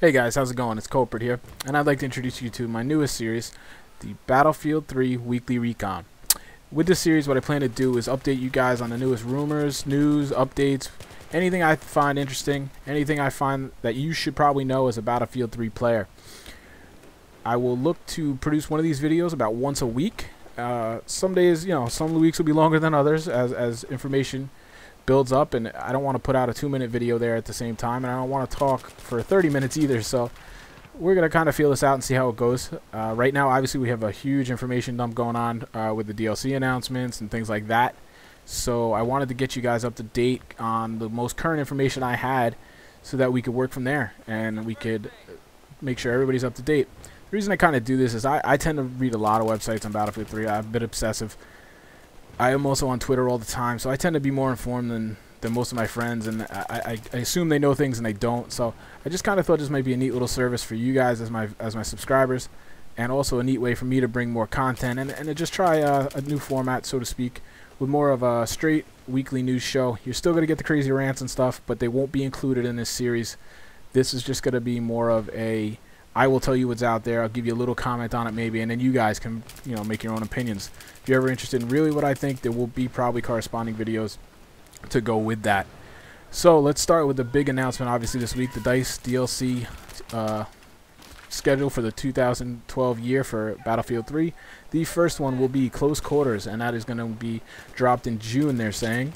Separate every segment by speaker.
Speaker 1: Hey guys, how's it going? It's Culprit here, and I'd like to introduce you to my newest series, the Battlefield 3 Weekly Recon. With this series, what I plan to do is update you guys on the newest rumors, news, updates, anything I find interesting, anything I find that you should probably know as a Battlefield 3 player. I will look to produce one of these videos about once a week. Some days, some weeks will be longer than others as information builds up, and I don't want to put out a 2-minute video there at the same time, and I don't want to talk for 30 minutes either, so we're going to kind of feel this out and see how it goes. Right now, obviously, we have a huge information dump going on with the DLC announcements and things like that, so I wanted to get you guys up to date on the most current information I had so that we could work from there and we could make sure everybody's up to date. The reason I kind of do this is I tend to read a lot of websites on Battlefield 3. I'm a bit obsessive. I am also on Twitter all the time, so I tend to be more informed than most of my friends, and I assume they know things and they don't. So I just kind of thought this might be a neat little service for you guys as my subscribers, and also a neat way for me to bring more content and to just try a new format, so to speak, with more of a straight weekly news show. You're still going to get the crazy rants and stuff, but they won't be included in this series. This is just going to be more of a I will tell you what's out there. I'll give you a little comment on it maybe, and then you guys can, make your own opinions. If you're ever interested in really what I think, there will be probably corresponding videos to go with that. So let's start with the big announcement. Obviously this week, the DICE DLC schedule for the 2012 year for Battlefield 3. The first one will be Close Quarters, and that is going to be dropped in June, they're saying.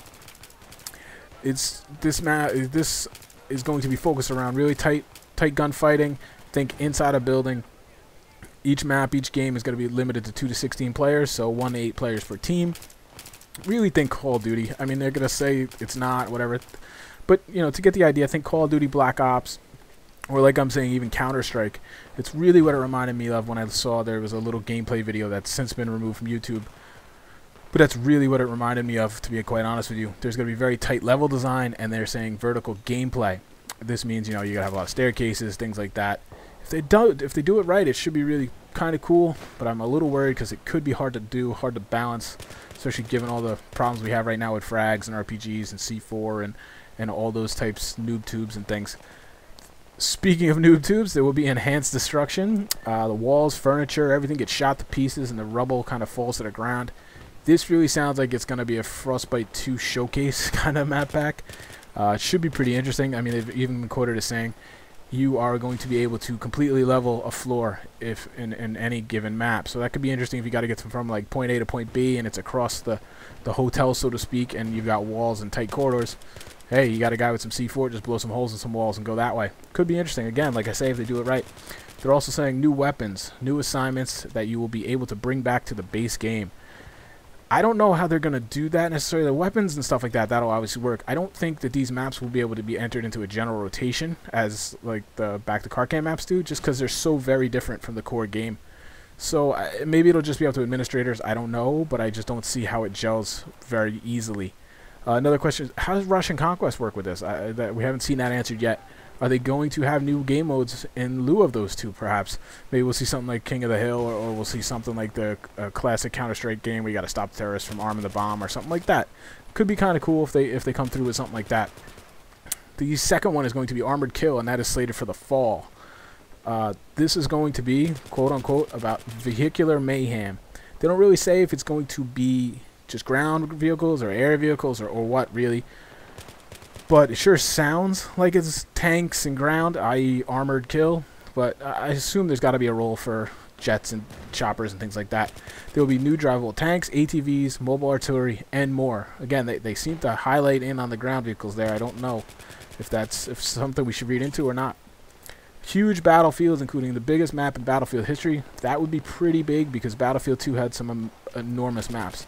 Speaker 1: This is going to be focused around really tight gunfighting. Think inside a building. Each map, each game is going to be limited to 2 to 16 players, so 1 to 8 players per team. Really think Call of Duty. I mean, they're going to say it's not, whatever. But, to get the idea, think Call of Duty Black Ops, or like I'm saying, even Counter-Strike. It's really what it reminded me of when I saw there was a little gameplay video that's since been removed from YouTube. But that's really what it reminded me of, to be quite honest with you. There's going to be very tight level design, and they're saying vertical gameplay. This means, you're going to have a lot of staircases, things like that. If they do it right, it should be really kind of cool, but I'm a little worried because it could be hard to do, hard to balance, especially given all the problems we have right now with frags and RPGs and C4 and all those types, noob tubes and things. Speaking of noob tubes, there will be enhanced destruction. The walls, furniture, everything gets shot to pieces and the rubble kind of falls to the ground. This really sounds like it's going to be a Frostbite 2 showcase kind of map pack. It should be pretty interesting. I mean, they've even been quoted as saying you are going to be able to completely level a floor if in any given map. So that could be interesting if you got to get from like point A to point B and it's across the hotel, so to speak, and you've got walls and tight corridors. Hey, you got a guy with some C4, just blow some holes in some walls and go that way. Could be interesting. Again, like I say, if they do it right. They're also saying new weapons, new assignments that you will be able to bring back to the base game. I don't know how they're going to do that necessarily. The weapons and stuff like that, that'll obviously work. I don't think that these maps will be able to be entered into a general rotation as like the Back to Carcan maps do, just because they're so very different from the core game. So maybe it'll just be up to administrators. I don't know, but I just don't see how it gels very easily. Another question is, how does Russian Conquest work with this? We haven't seen that answered yet. Are they going to have new game modes in lieu of those two, perhaps? Maybe we'll see something like King of the Hill, or we'll see something like the classic Counter-Strike game where you got to stop terrorists from arming the bomb or something like that. Could be kind of cool if they come through with something like that. The second one is going to be Armored Kill, and that is slated for the fall. This is going to be, quote-unquote, about vehicular mayhem. They don't really say if it's going to be just ground vehicles or air vehicles or what, really. But it sure sounds like it's tanks and ground, i.e. armored kill. But I assume there's got to be a role for jets and choppers and things like that. There will be new drivable tanks, ATVs, mobile artillery, and more. Again, they seem to highlight in on the ground vehicles there. I don't know if that's something we should read into or not. Huge battlefields, including the biggest map in Battlefield history. That would be pretty big because Battlefield 2 had some enormous maps.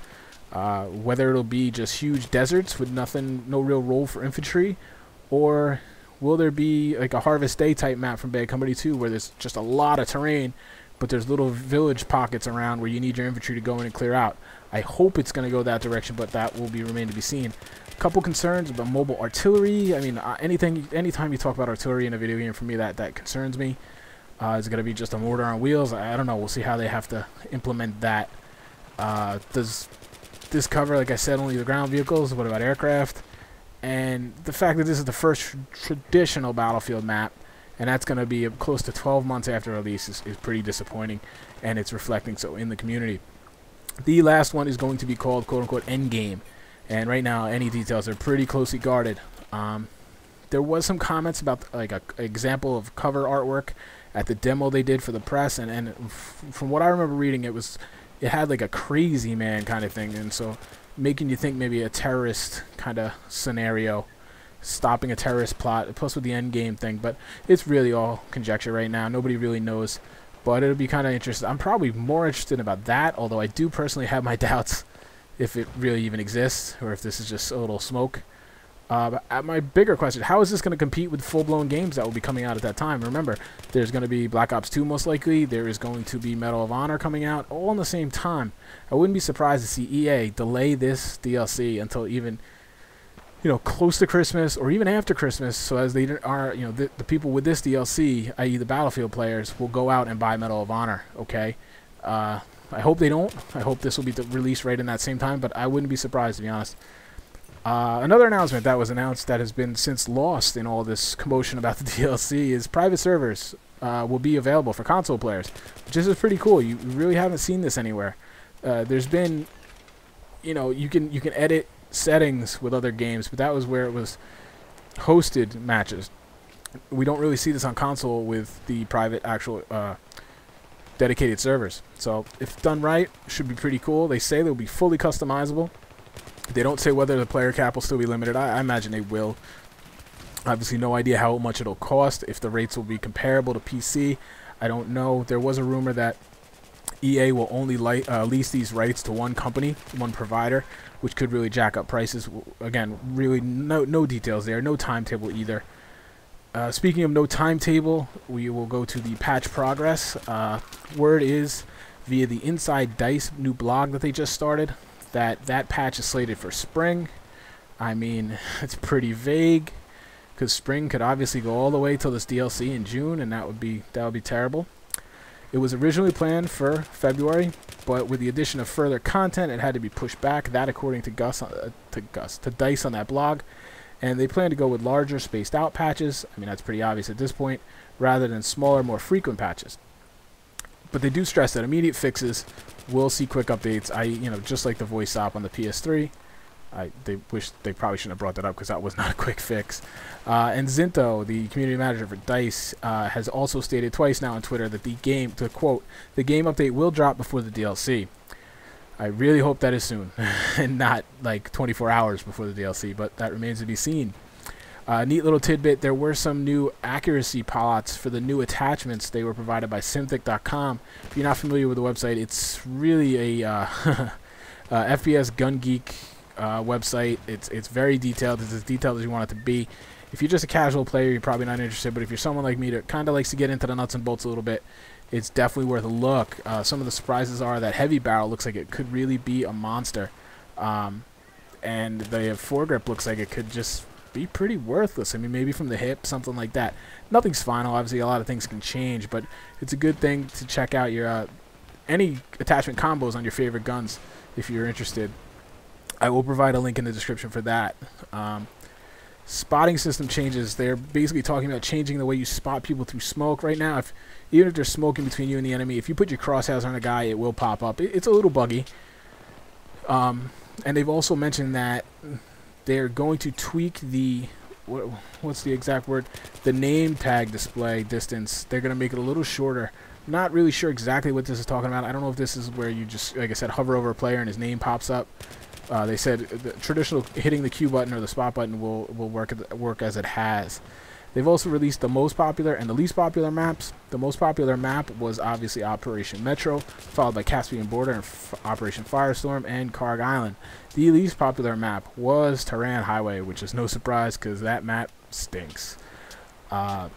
Speaker 1: Whether it'll be just huge deserts with no real role for infantry, or will there be like a Harvest Day type map from Bad Company 2 where there's just a lot of terrain, but there's little village pockets around where you need your infantry to go in and clear out. I hope it's going to go that direction, but that will remain to be seen. A couple concerns about mobile artillery. I mean, anytime you talk about artillery in a video game, for me that concerns me. Is it going to be just a mortar on wheels? I don't know. We'll see how they have to implement that. Does this cover, like I said, only the ground vehicles? What about aircraft? And the fact that this is the first traditional Battlefield map, and that's going to be close to 12 months after release. Is pretty disappointing, and it's reflecting so in the community. The last one is going to be called quote-unquote Endgame, and right now any details are pretty closely guarded. There was some comments about like an example of cover artwork at the demo they did for the press, and from what I remember reading, it had like a crazy man kind of thing, and so making you think maybe a terrorist kind of scenario, stopping a terrorist plot, plus with the end game thing. But it's really all conjecture right now. Nobody really knows, but it'll be kind of interesting. I'm probably more interested about that, although I do personally have my doubts if it really even exists or if this is just a little smoke. But my bigger question, how is this going to compete with full-blown games that will be coming out at that time? Remember, there's going to be Black Ops 2 most likely. There is going to be Medal of Honor coming out all in the same time. I wouldn't be surprised to see EA delay this DLC until even, close to Christmas or even after Christmas, so as they are, the people with this DLC, i.e. the Battlefield players, will go out and buy Medal of Honor, okay? I hope they don't. I hope this will be released right in that same time, but I wouldn't be surprised, to be honest. Another announcement that was announced that has been since lost in all this commotion about the DLC is private servers will be available for console players, which is pretty cool. You really haven't seen this anywhere. There's been, you can edit settings with other games, but that was where it was hosted matches. We don't really see this on console with the private actual dedicated servers. So if done right, it should be pretty cool. They say they'll be fully customizable. They don't say whether the player cap will still be limited. I imagine they will. Obviously, no idea how much it'll cost, if the rates will be comparable to PC. I don't know. There was a rumor that EA will only lease these rights to one company, one provider, which could really jack up prices. Again, really no details there. No timetable either. Speaking of no timetable, we will go to the patch progress. Word is, via the Inside Dice new blog that they just started, that patch is slated for spring. I mean, it's pretty vague, because spring could obviously go all the way till this DLC in June, and that would be terrible. It was originally planned for February, but with the addition of further content, it had to be pushed back. That, according to Dice on that blog, and they plan to go with larger, spaced out patches. I mean, that's pretty obvious at this point, rather than smaller, more frequent patches. But they do stress that immediate fixes will see quick updates. Just like the voice op on the PS3. They probably shouldn't have brought that up because that was not a quick fix. And Zinto, the community manager for DICE, has also stated twice now on Twitter that the game update will drop before the DLC. I really hope that is soon, and not like 24 hours before the DLC, but that remains to be seen. Neat little tidbit, there were some new accuracy plots for the new attachments. They were provided by Synthic.com. If you're not familiar with the website, it's really a FPS gun geek website. It's very detailed. It's as detailed as you want it to be. If you're just a casual player, you're probably not interested, but if you're someone like me that kind of likes to get into the nuts and bolts a little bit, it's definitely worth a look. Some of the surprises are that heavy barrel looks like it could really be a monster, and the foregrip looks like it could just be pretty worthless. I mean, maybe from the hip, something like that. Nothing's final. Obviously, a lot of things can change, but it's a good thing to check out your any attachment combos on your favorite guns if you're interested. I will provide a link in the description for that. Spotting system changes. They're basically talking about changing the way you spot people through smoke. Right now, even if there's smoke in between you and the enemy, if you put your crosshairs on a guy, it will pop up. It's a little buggy. And they've also mentioned that they're going to tweak the, what's the exact word? The name tag display distance. They're going to make it a little shorter. Not really sure exactly what this is talking about. I don't know if this is where you just, like I said, hover over a player and his name pops up. They said the traditional hitting the Q button or the spot button will work as it has. They've also released the most popular and the least popular maps. The most popular map was obviously Operation Metro, followed by Caspian Border and Operation Firestorm and Karg Island. The least popular map was Tehran Highway, which is no surprise because that map stinks. The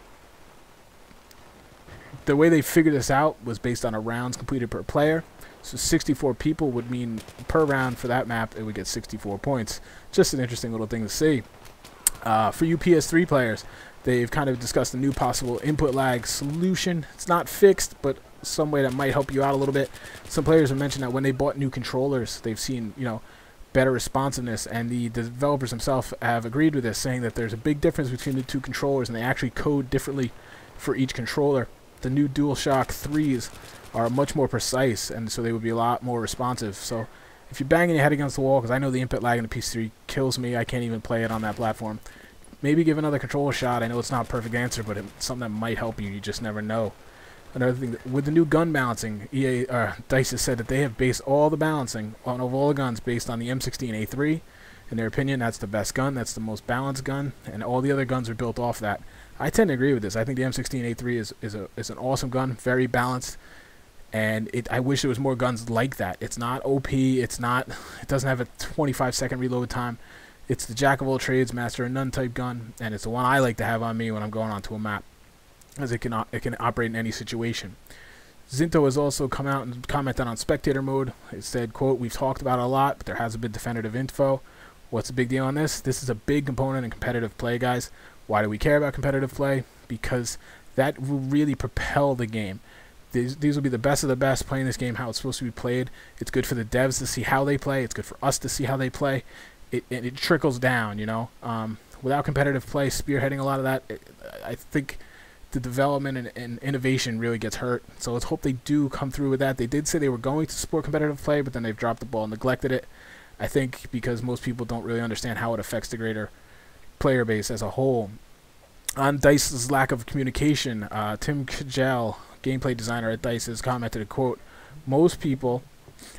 Speaker 1: way they figured this out was based on a rounds completed per player. So 64 people would mean per round for that map it would get 64 points. Just an interesting little thing to see. For you PS3 players, they've kind of discussed a new possible input lag solution. It's not fixed, but some way that might help you out a little bit. Some players have mentioned that when they bought new controllers, they've seen, better responsiveness, and the developers themselves have agreed with this, saying that there's a big difference between the two controllers, and they actually code differently for each controller. The new DualShock 3s are much more precise, and so they would be a lot more responsive. So if you're banging your head against the wall, because I know the input lag in the PS3 kills me, I can't even play it on that platform, maybe give another controller a shot. I know it's not a perfect answer, but it's something that might help you. You just never know. Another thing, with the new gun balancing, DICE has said that they have based all the balancing on all the guns based on the M16A3. In their opinion, that's the best gun, that's the most balanced gun, and all the other guns are built off that. I tend to agree with this. I think the M16A3 is an awesome gun, very balanced, and I wish there was more guns like that. It's not OP, it doesn't have a 25-second reload time. It's the jack of all trades, master of none type gun, and it's the one I like to have on me when I'm going onto a map, as it can operate in any situation. Zinto has also come out and commented on spectator mode. It said, quote, "We've talked about it a lot, but there hasn't been definitive info. What's the big deal on this? This is a big component in competitive play, guys. Why do we care about competitive play? Because that will really propel the game. These will be the best of the best playing this game how it's supposed to be played. It's good for the devs to see how they play. It's good for us to see how they play. It trickles down, you know. Without competitive play spearheading a lot of that, I think the development and innovation really gets hurt. So let's hope they do come through with that. They did say they were going to support competitive play, but then they've dropped the ball and neglected it. I think because most people don't really understand how it affects the greater player base as a whole. On DICE's lack of communication, Tim Kjell, gameplay designer at DICE, has commented, quote, "Most people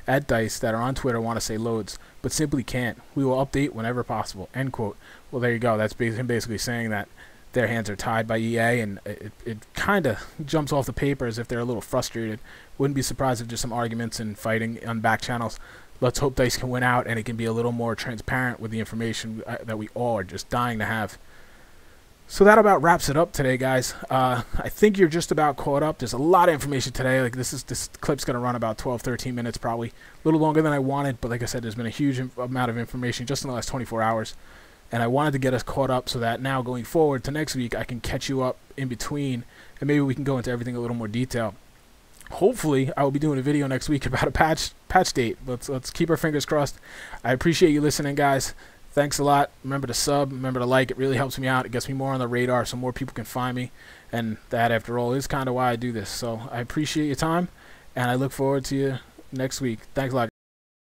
Speaker 1: at DICE that are on Twitter want to say loads, but simply can't. We will update whenever possible," end quote. Well, there you go. That's him basically saying that their hands are tied by EA, and it kind of jumps off the paper as if they're a little frustrated. Wouldn't be surprised if there's some arguments and fighting on back channels. Let's hope DICE can win out and it can be a little more transparent with the information that we all are just dying to have. So that about wraps it up today, guys. I think you're just about caught up. There's a lot of information today. Like this clip's going to run about 12-13 minutes probably. A little longer than I wanted, but like I said, there's been a huge amount of information just in the last 24 hours. And I wanted to get us caught up so that now going forward to next week, I can catch you up in between, and maybe we can go into everything in a little more detail. Hopefully, I will be doing a video next week about a patch date. Let's keep our fingers crossed. I appreciate you listening, guys. Thanks a lot. Remember to sub. Remember to like. It really helps me out. It gets me more on the radar so more people can find me. And that, after all, is kind of why I do this. So I appreciate your time, and I look forward to you next week. Thanks a lot, guys.